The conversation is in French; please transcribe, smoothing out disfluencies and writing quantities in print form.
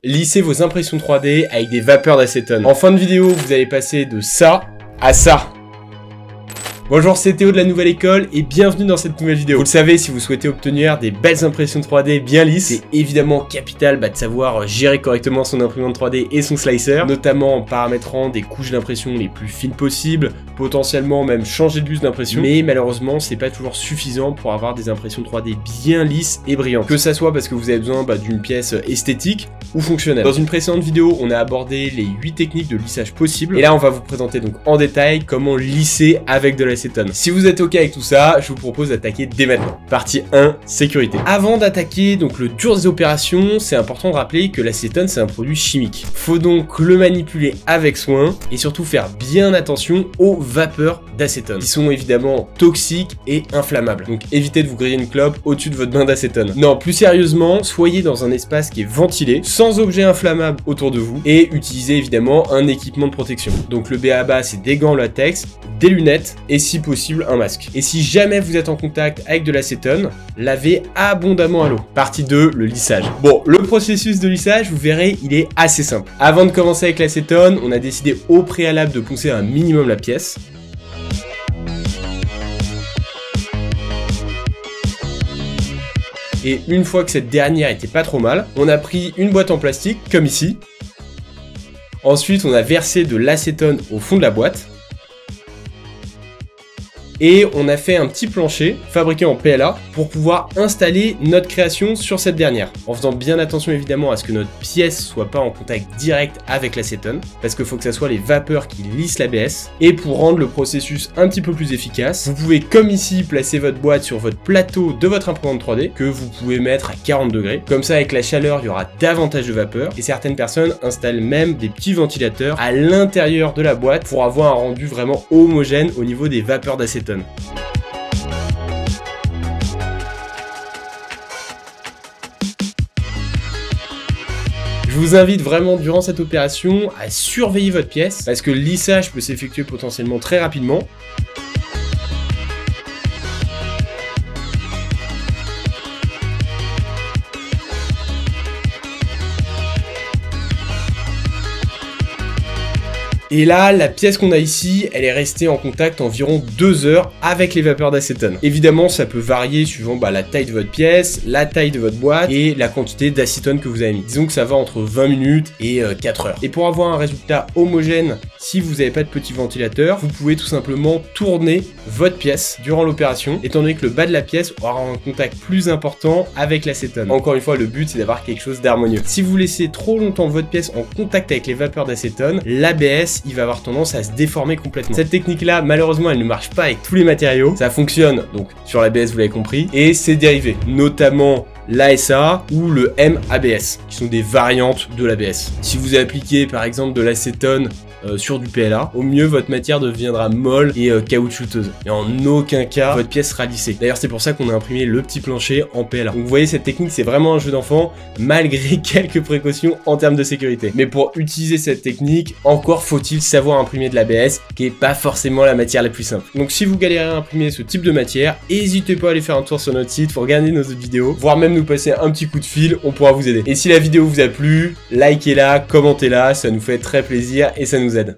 Lissez vos impressions 3D avec des vapeurs d'acétone. En fin de vidéo, vous allez passer de ça à ça. Bonjour, c'est Théo de la Nouvelle École et bienvenue dans cette nouvelle vidéo. Vous le savez, si vous souhaitez obtenir des belles impressions 3D bien lisses, c'est évidemment capital de savoir gérer correctement son imprimante 3D et son slicer, notamment en paramétrant des couches d'impression les plus fines possibles, potentiellement même changer de bus d'impression, mais malheureusement c'est pas toujours suffisant pour avoir des impressions 3D bien lisses et brillantes. Que ça soit parce que vous avez besoin d'une pièce esthétique ou fonctionnelle. Dans une précédente vidéo, on a abordé les 8 techniques de lissage possibles, et là on va vous présenter donc en détail comment lisser avec de l'acétone. Si vous êtes ok avec tout ça, je vous propose d'attaquer dès maintenant. Partie 1, sécurité. Avant d'attaquer donc le dur des opérations, c'est important de rappeler que l'acétone c'est un produit chimique. Faut donc le manipuler avec soin et surtout faire bien attention aux vapeurs d'acétone, qui sont évidemment toxiques et inflammables. Donc évitez de vous griller une clope au-dessus de votre bain d'acétone. Non, plus sérieusement, soyez dans un espace qui est ventilé, sans objets inflammables autour de vous, et utilisez évidemment un équipement de protection. Donc le b.a.-ba c'est des gants latex, des lunettes et si possible un masque. Et si jamais vous êtes en contact avec de l'acétone, lavez abondamment à l'eau. Partie 2, le lissage. Bon, le processus de lissage, vous verrez, il est assez simple. Avant de commencer avec l'acétone, on a décidé au préalable de poncer un minimum la pièce. Et une fois que cette dernière était pas trop mal, on a pris une boîte en plastique, comme ici. Ensuite, on a versé de l'acétone au fond de la boîte. Et on a fait un petit plancher fabriqué en PLA pour pouvoir installer notre création sur cette dernière, en faisant bien attention évidemment à ce que notre pièce soit pas en contact direct avec l'acétone, parce qu'il faut que ça soit les vapeurs qui lissent l'ABS. Et pour rendre le processus un petit peu plus efficace, vous pouvez comme ici placer votre boîte sur votre plateau de votre imprimante 3D, que vous pouvez mettre à 40 degrés. Comme ça avec la chaleur il y aura davantage de vapeur, et certaines personnes installent même des petits ventilateurs à l'intérieur de la boîte pour avoir un rendu vraiment homogène au niveau des vapeurs d'acétone. Je vous invite vraiment durant cette opération à surveiller votre pièce parce que le lissage peut s'effectuer potentiellement très rapidement. Et là, la pièce qu'on a ici, elle est restée en contact environ 2 heures avec les vapeurs d'acétone. Évidemment, ça peut varier suivant la taille de votre pièce, la taille de votre boîte et la quantité d'acétone que vous avez mis. Disons que ça va entre 20 minutes et 4 heures. Et pour avoir un résultat homogène, si vous n'avez pas de petit ventilateur, vous pouvez tout simplement tourner votre pièce durant l'opération, étant donné que le bas de la pièce aura un contact plus important avec l'acétone. Encore une fois, le but, c'est d'avoir quelque chose d'harmonieux. Si vous laissez trop longtemps votre pièce en contact avec les vapeurs d'acétone, l'ABS, il va avoir tendance à se déformer complètement. Cette technique là, malheureusement, elle ne marche pas avec tous les matériaux. Ça fonctionne donc sur l'ABS, vous l'avez compris, et ses dérivés, notamment l'ASA ou le MABS, qui sont des variantes de l'ABS. Si vous appliquez par exemple de l'acétone sur du PLA, au mieux votre matière deviendra molle et caoutchouteuse. Et en aucun cas, votre pièce sera lissée. D'ailleurs, c'est pour ça qu'on a imprimé le petit plancher en PLA. Donc vous voyez, cette technique, c'est vraiment un jeu d'enfant, malgré quelques précautions en termes de sécurité. Mais pour utiliser cette technique, encore faut-il savoir imprimer de l'ABS, qui est pas forcément la matière la plus simple. Donc si vous galérez à imprimer ce type de matière, n'hésitez pas à aller faire un tour sur notre site, pour regarder nos autres vidéos, voire même nous passer un petit coup de fil, on pourra vous aider. Et si la vidéo vous a plu, likez-la, commentez-la, ça nous fait très plaisir et ça nous aide.